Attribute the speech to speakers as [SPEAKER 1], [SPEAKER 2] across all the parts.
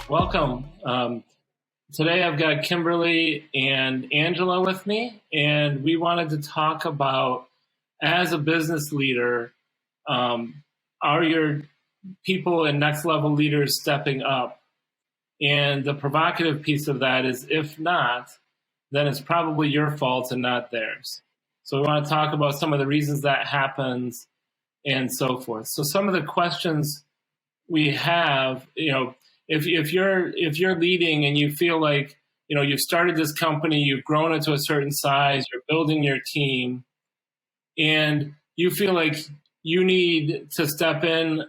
[SPEAKER 1] Welcome. Today I've got Kimberly and Angela with me, and we wanted to talk about, as a business leader, are your people and next level leaders stepping up? And the provocative piece of that is, if not, then it's probably your fault and not theirs. So we want to talk about some of the reasons that happens and so forth. So some of the questions we have, if you're leading and you feel like, you've started this company, you've grown it to a certain size, you're building your team, and you feel like you need to step in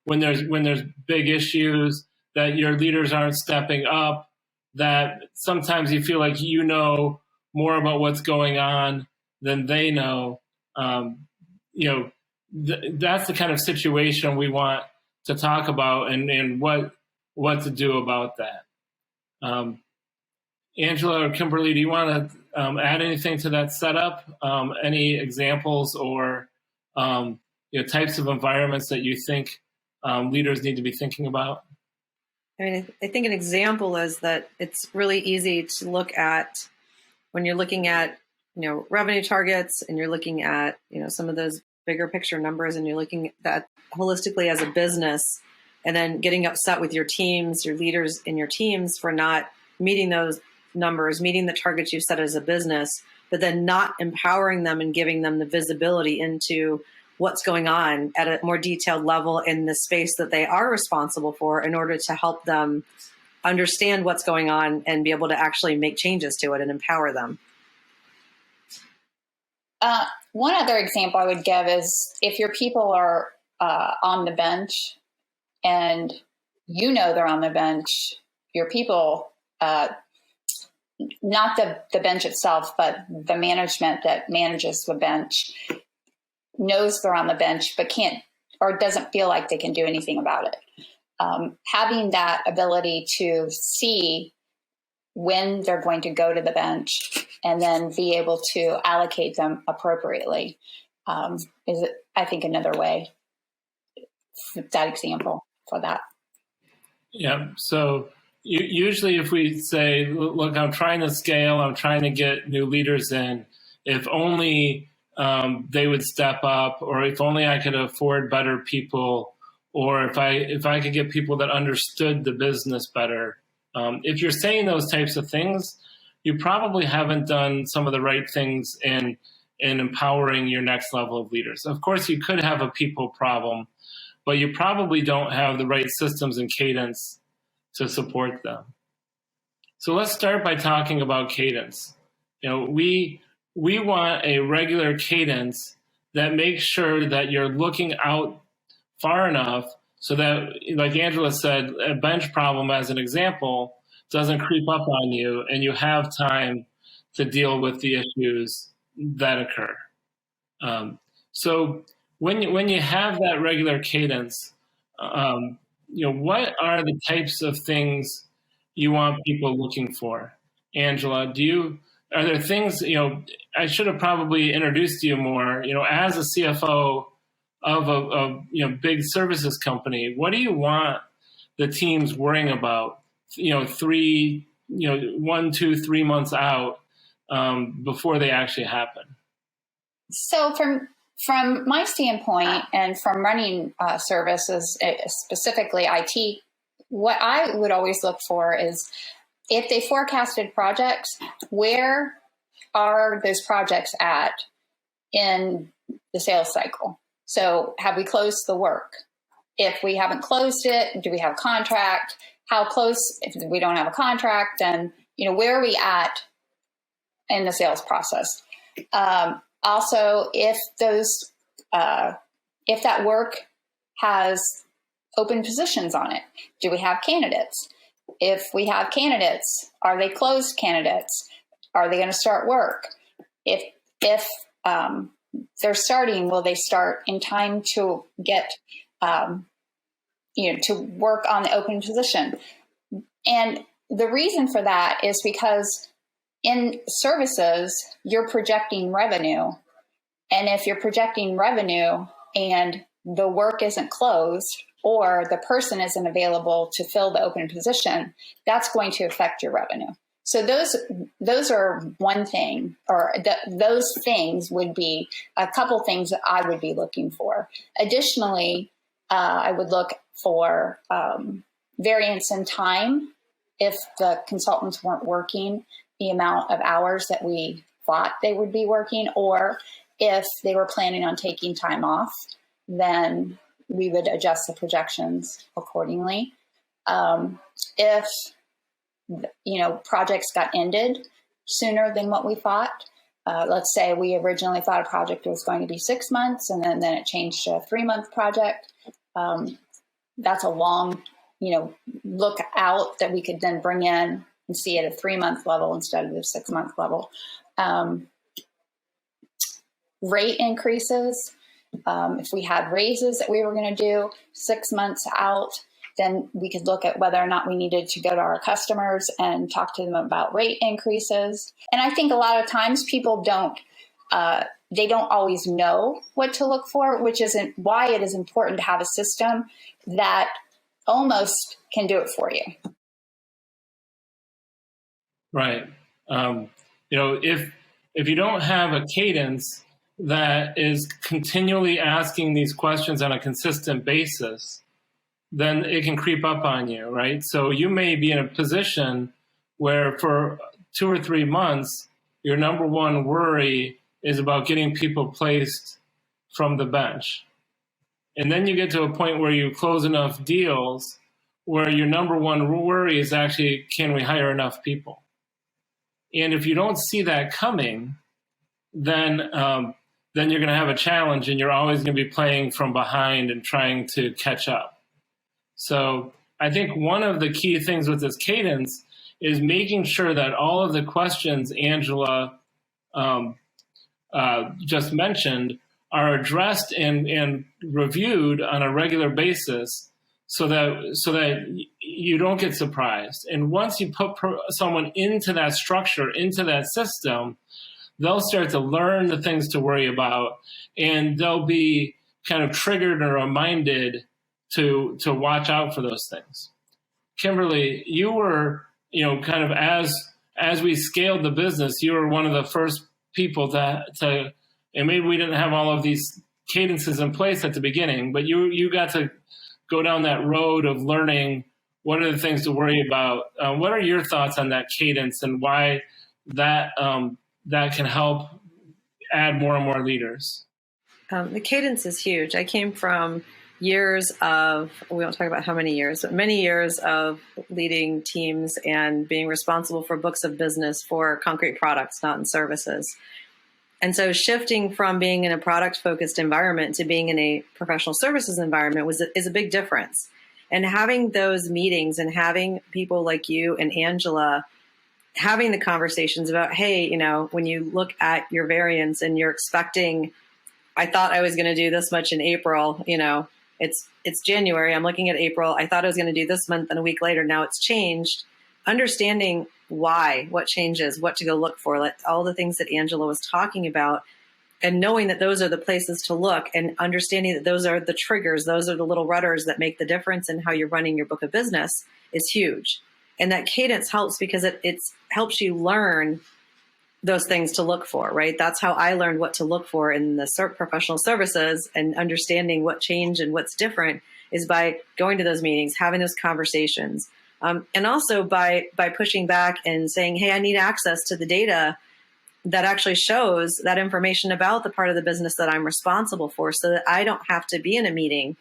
[SPEAKER 1] when there's big issues, that your leaders aren't stepping up, that sometimes you feel like you know more about what's going on than they know. That's the kind of situation we want to talk about, and what to do about that. Angela or Kimberly, do you want to add anything to that setup? Any examples or types of environments that you think leaders need to be thinking about?
[SPEAKER 2] I mean, I think an example is that it's really easy to look at when you're looking at, revenue targets, and you're looking at, some of those bigger picture numbers, and you're looking at that holistically as a business, and then getting upset with your teams, your leaders in your teams, for not meeting those numbers, meeting the targets you set as a business, but then not empowering them and giving them the visibility into what's going on at a more detailed level in the space that they are responsible for, in order to help them understand what's going on and be able to actually make changes to it and empower them.
[SPEAKER 3] One other example I would give is, if your people are on the bench and they're on the bench, your people, not the bench itself, but the management that manages the bench, knows they're on the bench but can't or doesn't feel like they can do anything about it. Having that ability to see when they're going to go to the bench and then be able to allocate them appropriately is, I think, another way, that example for that. Yeah.
[SPEAKER 1] So usually if we say, look, I'm trying to scale, I'm trying to get new leaders in, if only they would step up, or if only I could afford better people, or if I could get people that understood the business better. If you're saying those types of things, you probably haven't done some of the right things in empowering your next level of leaders. Of course, you could have a people problem, but you probably don't have the right systems and cadence to support them. So let's start by talking about cadence. We want a regular cadence that makes sure that you're looking out far enough so that, like Angela said, a bench problem, as an example, doesn't creep up on you, and you have time to deal with the issues that occur. So when you have that regular cadence, what are the types of things you want people looking for? Angela, are there things, I should have probably introduced you more, as a CFO of a big services company, what do you want the teams worrying about, 1, 2, 3 months out before they actually happen?
[SPEAKER 3] So from my standpoint, and from running services, specifically IT, what I would always look for is, if they forecasted projects, where are those projects at in the sales cycle? So have we closed the work? If we haven't closed it, do we have a contract? How close? If we don't have a contract, then where are we at in the sales process? Also, if that work has open positions on it, do we have candidates? If we have candidates, are they closed candidates? Are they going to start work? If they're starting, will they start in time to get to work on the open position? And the reason for that is because in services, you're projecting revenue. And if you're projecting revenue and the work isn't closed, or the person isn't available to fill the open position, that's going to affect your revenue. So those are one thing, or those things would be a couple things that I would be looking for. Additionally, I would look for variance in time. If the consultants weren't working the amount of hours that we thought they would be working, or if they were planning on taking time off, then we would adjust the projections accordingly. If projects got ended sooner than what we thought. Let's say we originally thought a project was going to be 6 months, and then it changed to a 3-month project. That's a long, look out that we could then bring in and see at a 3-month level instead of the 6-month level. Rate increases. If we had raises that we were going to do 6 months out, then we could look at whether or not we needed to go to our customers and talk to them about rate increases. And I think a lot of times people don't always know what to look for, which isn't why it is important to have a system that almost can do it for you.
[SPEAKER 1] Right. If you don't have a cadence that is continually asking these questions on a consistent basis, then it can creep up on you, right? So you may be in a position where for 2 or 3 months, your number one worry is about getting people placed from the bench. And then you get to a point where you close enough deals where your number one worry is actually, can we hire enough people? And if you don't see that coming, then you're going to have a challenge, and you're always going to be playing from behind and trying to catch up. So I think one of the key things with this cadence is making sure that all of the questions Angela just mentioned are addressed and reviewed on a regular basis, so that you don't get surprised. And once you put someone into that structure, into that system, they'll start to learn the things to worry about, and they'll be kind of triggered and reminded to watch out for those things. Kimberly, you were, kind of as we scaled the business, you were one of the first people to, and maybe we didn't have all of these cadences in place at the beginning, but you got to go down that road of learning what are the things to worry about. What are your thoughts on that cadence, and why that can help add more and more leaders?
[SPEAKER 2] The cadence is huge. I came from years of, we won't talk about how many years, but many years of leading teams and being responsible for books of business for concrete products, not in services. And so shifting from being in a product-focused environment to being in a professional services environment is a big difference. And having those meetings and having people like you and Angela having the conversations about, hey, when you look at your variance and you're expecting, I thought I was going to do this much in April, it's January, I'm looking at April, I thought I was going to do this month, and a week later, now it's changed. Understanding why, what changes, what to go look for, like all the things that Angela was talking about, and knowing that those are the places to look, and understanding that those are the triggers, those are the little rudders that make the difference in how you're running your book of business is huge. And that cadence helps because it helps you learn those things to look for, right? That's how I learned what to look for in the professional services, and understanding what changed and what's different is by going to those meetings, having those conversations. And also by pushing back and saying, hey, I need access to the data that actually shows that information about the part of the business that I'm responsible for, so that I don't have to be in a meeting.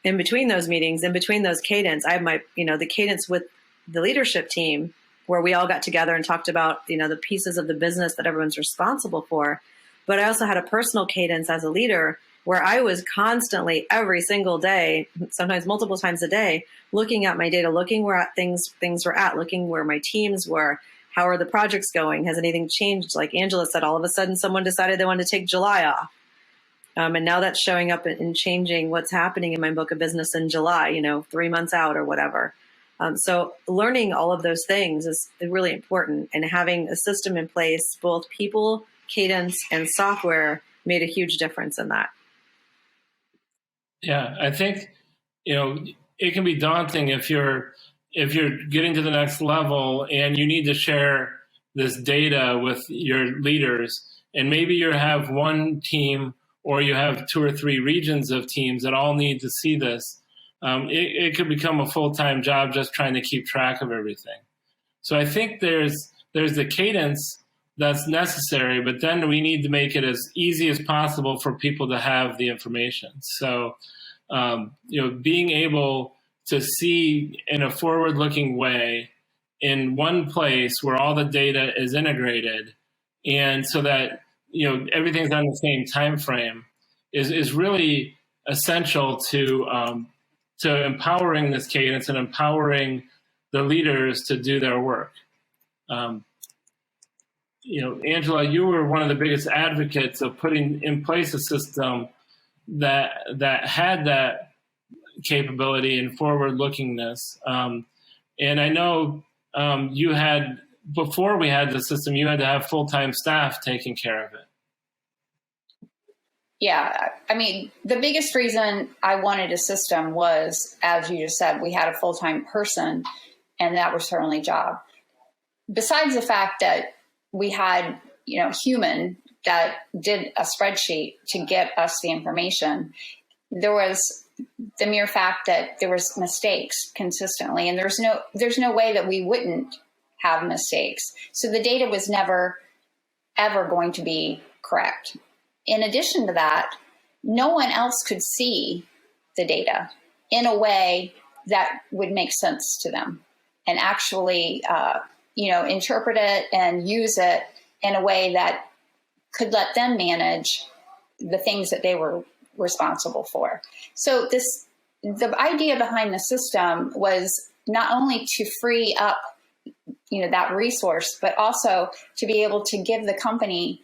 [SPEAKER 2] In between those meetings, in between those cadence, I have my, the cadence with the leadership team, where we all got together and talked about, the pieces of the business that everyone's responsible for. But I also had a personal cadence as a leader where I was constantly, every single day, sometimes multiple times a day, looking at my data, looking where things were at, looking where my teams were, how are the projects going, has anything changed? Like Angela said, all of a sudden someone decided they wanted to take July off. And now that's showing up and changing what's happening in my book of business in July, 3 months out or whatever. So learning all of those things is really important, and having a system in place, both people, cadence, and software, made a huge difference in that.
[SPEAKER 1] Yeah, I think, it can be daunting if you're getting to the next level and you need to share this data with your leaders, and maybe you have one team or you have 2 or 3 regions of teams that all need to see this. It could become a full-time job just trying to keep track of everything. So I think there's the cadence that's necessary, but then we need to make it as easy as possible for people to have the information. So, being able to see in a forward-looking way in one place where all the data is integrated, and so that everything's on the same time frame is really essential to empowering this cadence and empowering the leaders to do their work. Angela, you were one of the biggest advocates of putting in place a system that had that capability and forward-lookingness. And I know you had, before we had the system, you had to have full-time staff taking care of it.
[SPEAKER 3] Yeah, I mean, the biggest reason I wanted a system was, as you just said, we had a full-time person, and that was her only job. Besides the fact that we had, human that did a spreadsheet to get us the information, there was the mere fact that there was mistakes consistently, and there's no way that we wouldn't have mistakes. So the data was never, ever going to be correct. In addition to that, no one else could see the data in a way that would make sense to them and actually, interpret it and use it in a way that could let them manage the things that they were responsible for. So the idea behind the system was not only to free up, that resource, but also to be able to give the company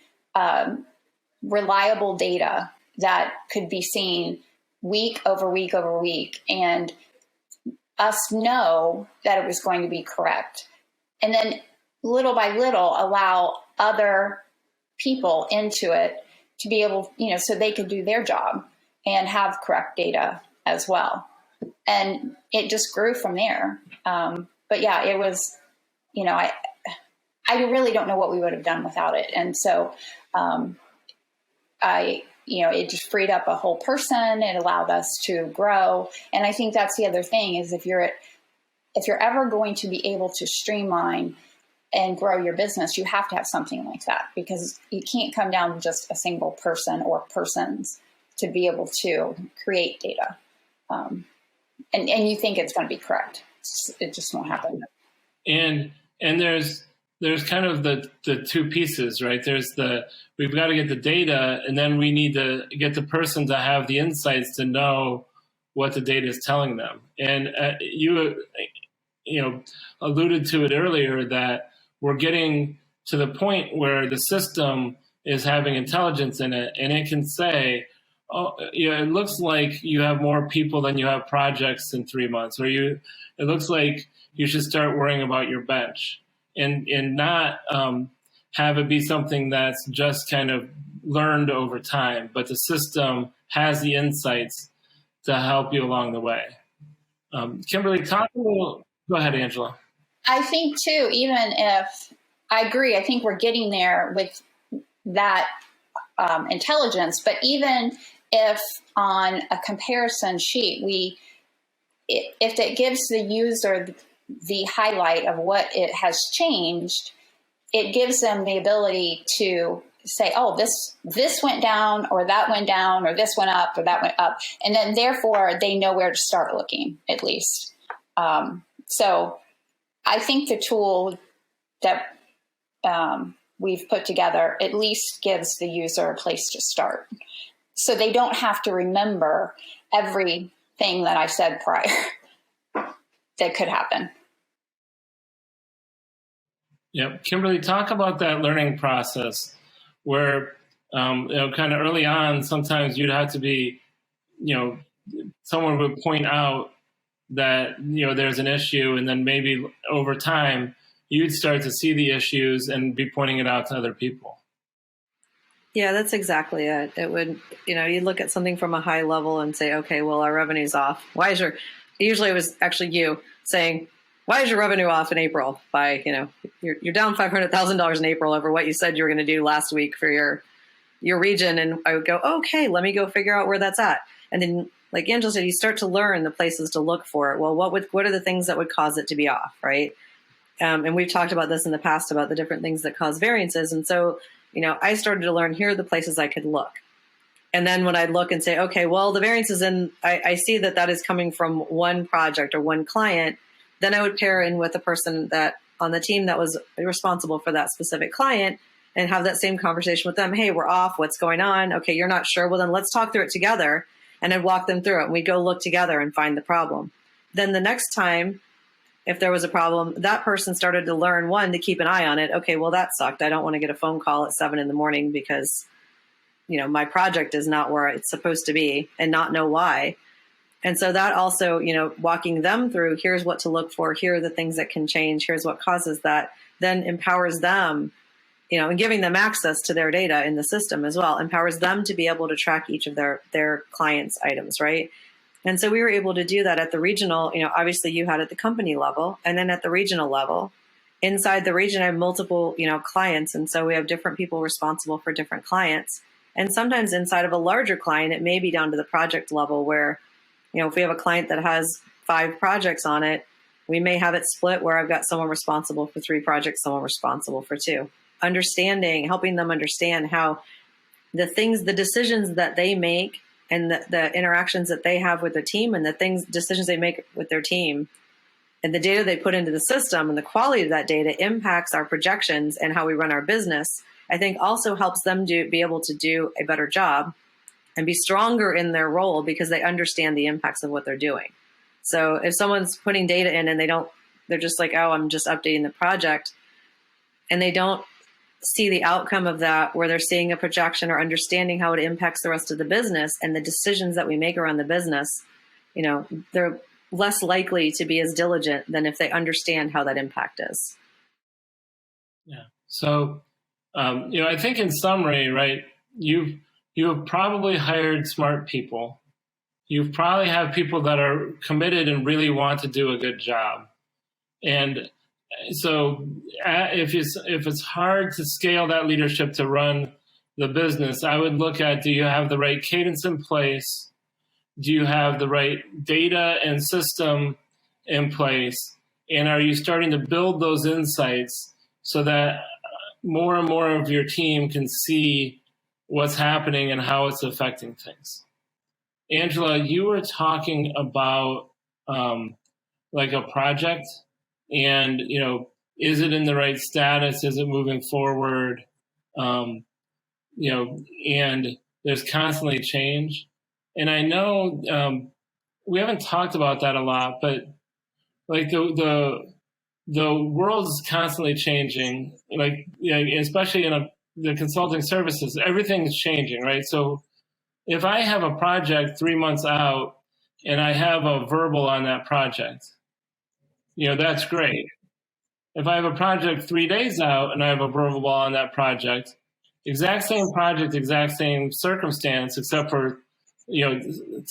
[SPEAKER 3] reliable data that could be seen week over week over week, and us know that it was going to be correct. And then little by little allow other people into it to be able, so they could do their job and have correct data as well. And it just grew from there. But yeah, it was, I really don't know what we would have done without it. And so it just freed up a whole person. It allowed us to grow. And I think that's the other thing is if you're ever going to be able to streamline and grow your business, you have to have something like that, because you can't come down to just a single person or persons to be able to create data. And you think it's going to be correct. It just won't happen.
[SPEAKER 1] And there's kind of the two pieces, right? We've got to get the data, and then we need to get the person to have the insights to know what the data is telling them. And you alluded to it earlier that we're getting to the point where the system is having intelligence in it, and it can say, it looks like you have more people than you have projects in 3 months, or it looks like you should start worrying about your bench, and not have it be something that's just kind of learned over time, but the system has the insights to help you along the way. Kimberly, talk a little. Go ahead, Angela.
[SPEAKER 3] I think too, even if I agree, I think we're getting there with that intelligence, but even if on a comparison sheet, if it gives the user the highlight of what it has changed, it gives them the ability to say, oh, this went down, or that went down, or this went up, or that went up. And then therefore they know where to start looking, at least. So I think the tool that we've put together at least gives the user a place to start, so they don't have to remember everything that I said prior that could happen.
[SPEAKER 1] Yep. Kimberly, talk about that learning process where, kind of early on, sometimes you'd have to be, someone would point out that, there's an issue, and then maybe over time you'd start to see the issues and be pointing it out to other people.
[SPEAKER 2] Yeah, that's exactly it. It would, you look at something from a high level and say, okay, well, our revenue's off. Usually it was actually you saying, why is your revenue off in April by, you're down $500,000 in April over what you said you were going to do last week for your region. And I would go, okay, let me go figure out where that's at. And then, like Angela said, you start to learn the places to look for it. Well, what are the things that would cause it to be off, right? And we've talked about this in the past about the different things that cause variances. And so, I started to learn, here are the places I could look. And then when I look and say, okay, well, the variances I see that is coming from one project or one client, then I would pair in with a person that on the team that was responsible for that specific client and have that same conversation with them. Hey, we're off. What's going on? Okay, you're not sure. Well, then let's talk through it together. And I'd walk them through it. And we'd go look together and find the problem. Then the next time, if there was a problem, that person started to learn, one, to keep an eye on it. Okay, well, that sucked. I don't want to get a phone call at 7 a.m. because, my project is not where it's supposed to be and not know why. And so that also, walking them through, here's what to look for. Here are the things that can change. Here's what causes that, then empowers them, and giving them access to their data in the system as well, empowers them to be able to track each of their clients' items, right? And so we were able to do that at the regional, obviously you had at the company level, and then at the regional level. Inside the region, I have multiple, clients. And so we have different people responsible for different clients. And sometimes inside of a larger client, it may be down to the project level where, if we have a client that has 5 projects on it, we may have it split where I've got someone responsible for 3 projects, someone responsible for 2. Helping them understand how the decisions that they make and the interactions that they have with their team and decisions they make with their team and the data they put into the system and the quality of that data impacts our projections and how we run our business, I think also helps them be able to do a better job and be stronger in their role because they understand the impacts of what they're doing. So if someone's putting data in and they're just like, oh, I'm just updating the project, and they don't see the outcome of that where they're seeing a projection or understanding how it impacts the rest of the business and the decisions that we make around the business, they're less likely to be as diligent than if they understand how that impact is.
[SPEAKER 1] Yeah. So, I think in summary, right, you have probably hired smart people. You probably have people that are committed and really want to do a good job. And so if it's hard to scale that leadership to run the business, I would look at, do you have the right cadence in place? Do you have the right data and system in place? And are you starting to build those insights so that more and more of your team can see what's happening and how it's affecting things? Angela, you were talking about like a project and, is it in the right status? Is it moving forward? And there's constantly change. And I know we haven't talked about that a lot, but like the world is constantly changing. Like, especially in the consulting services, everything is changing, right? So if I have a project 3 months out and I have a verbal on that project, that's great. If I have a project 3 days out and I have a verbal on that project, exact same project, exact same circumstance, except for,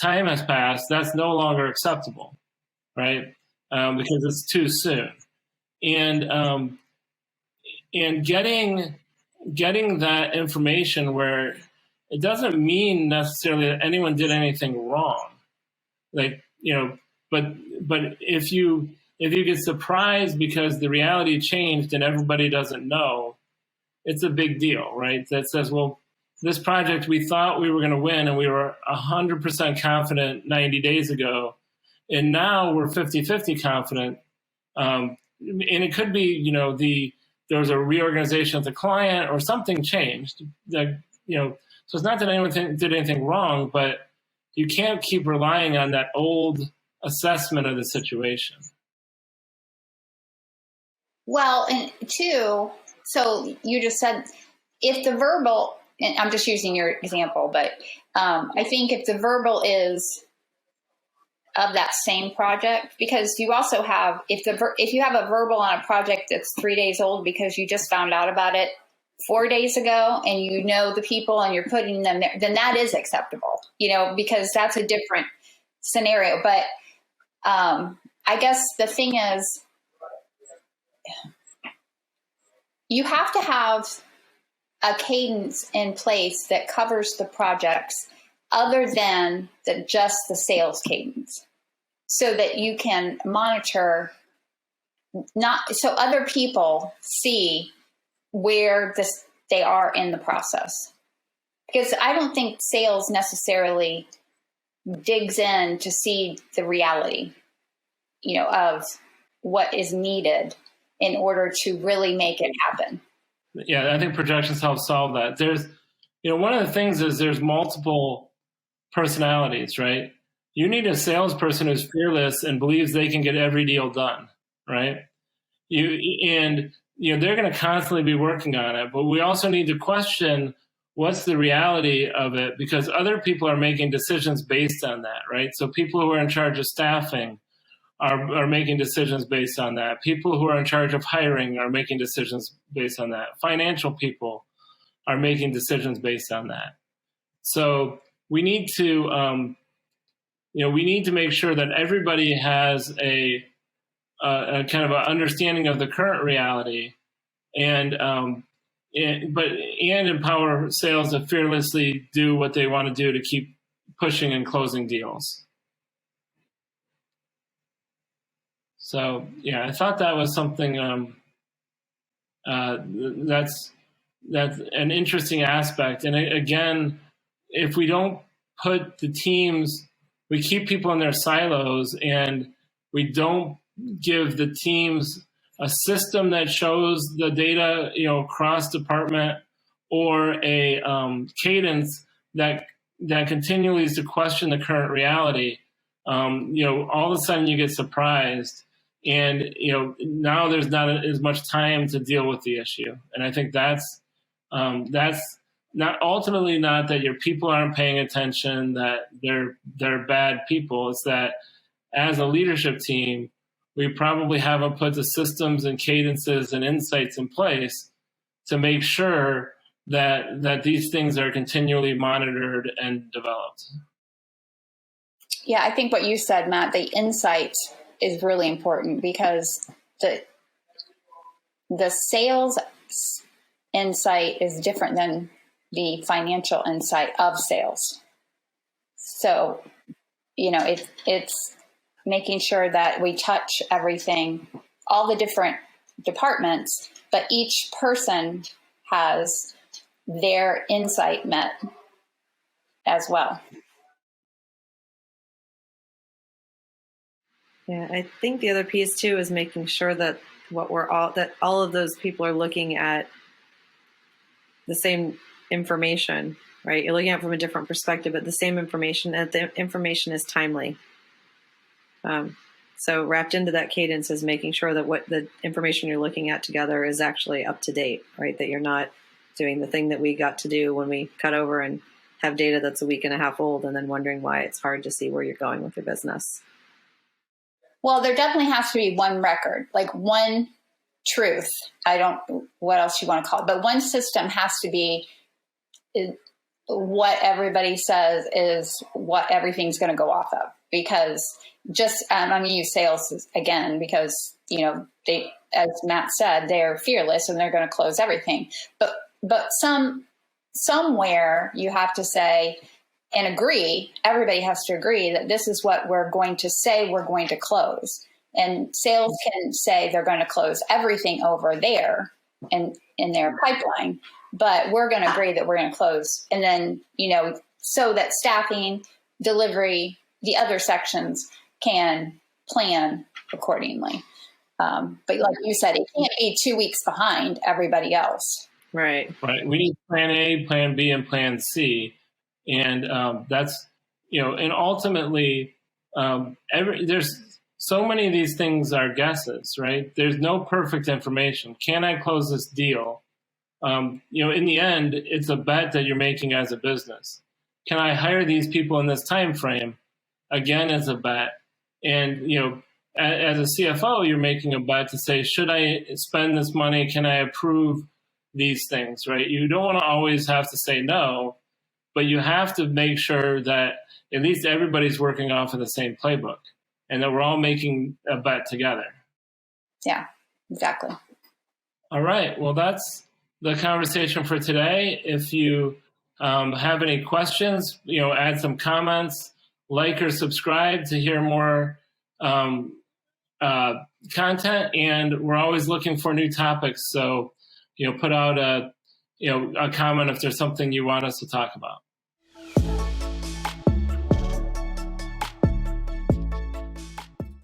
[SPEAKER 1] time has passed, that's no longer acceptable, right? Because it's too soon. And getting that information where it doesn't mean necessarily that anyone did anything wrong. Like, but if you get surprised because the reality changed and everybody doesn't know, it's a big deal, right? That says, well, this project we thought we were going to win and we were 100% confident 90 days ago, and now we're 50-50 confident. And it could be, there was a reorganization of the client or something changed. So it's not that anyone did anything wrong, but you can't keep relying on that old assessment of the situation.
[SPEAKER 3] Well, and 2, so you just said if the verbal, and I'm just using your example, but I think if the verbal is of that same project, because you also have, if you have a verbal on a project that's 3 days old because you just found out about it 4 days ago and you know the people and you're putting them there, then that is acceptable, because that's a different scenario. But I guess the thing is, you have to have a cadence in place that covers the projects other than just the sales cadence, so that you can monitor, so other people see where they are in the process. Because I don't think sales necessarily digs in to see the reality, of what is needed in order to really make it happen.
[SPEAKER 1] Yeah, I think projections help solve that. There's, one of the things is there's multiple personalities, right? You need a salesperson who's fearless and believes they can get every deal done, right? They're going to constantly be working on it, but we also need to question what's the reality of it, because other people are making decisions based on that, right? So people who are in charge of staffing are making decisions based on that. People who are in charge of hiring are making decisions based on that. Financial people are making decisions based on that. So we need to, make sure that everybody has a kind of an understanding of the current reality, and empower sales to fearlessly do what they want to do to keep pushing and closing deals. So yeah, I thought that was something that's an interesting aspect. And again, if we don't put the teams, we keep people in their silos, and we don't give the teams a system that shows the data, cross department, or a cadence that continually is to question the current reality. All of a sudden you get surprised, and now there's not as much time to deal with the issue. And I think that's not ultimately not that your people aren't paying attention, that they're bad people. It's that as a leadership team, we probably haven't put the systems and cadences and insights in place to make sure that these things are continually monitored and developed.
[SPEAKER 3] Yeah, I think what you said, Matt, the insight is really important, because the sales insight is different than the financial insight of sales. So, it's making sure that we touch everything, all the different departments, but each person has their insight met as well.
[SPEAKER 2] Yeah, I think the other piece too is making sure that all of those people are looking at the same information, right? You're looking at it from a different perspective, but the same information, and the information is timely. So wrapped into that cadence is making sure that what the information you're looking at together is actually up to date, right? That you're not doing the thing that we got to do when we cut over and have data that's a week and a half old, and then wondering why it's hard to see where you're going with your business.
[SPEAKER 3] Well, there definitely has to be one record, like one truth. What else you want to call it, but one system has to be what everybody says is what everything's going to go off of. Because I'm going to use sales again, because, they, as Matt said, they're fearless and they're going to close everything. But somewhere you have to say and agree, everybody has to agree that this is what we're going to say we're going to close. And sales can say they're going to close everything over there and in their pipeline, but we're going to agree that we're going to close. And then, so that staffing, delivery, the other sections can plan accordingly. But like you said, it can't be 2 weeks behind everybody else.
[SPEAKER 2] Right.
[SPEAKER 1] We need plan A, plan B, and plan C. And that's, and ultimately, there's so many of these things are guesses, right? There's no perfect information. Can I close this deal? In the end, it's a bet that you're making as a business. Can I hire these people in this time frame? Again, it's a bet. And, as a CFO, you're making a bet to say, should I spend this money? Can I approve these things, right? You don't want to always have to say no, but you have to make sure that at least everybody's working off of the same playbook and that we're all making a bet together.
[SPEAKER 3] Yeah, exactly.
[SPEAKER 1] All right. Well, that's the conversation for today. If you have any questions, add some comments, like or subscribe to hear more content. And we're always looking for new topics. So, put out a comment if there's something you want us to talk about.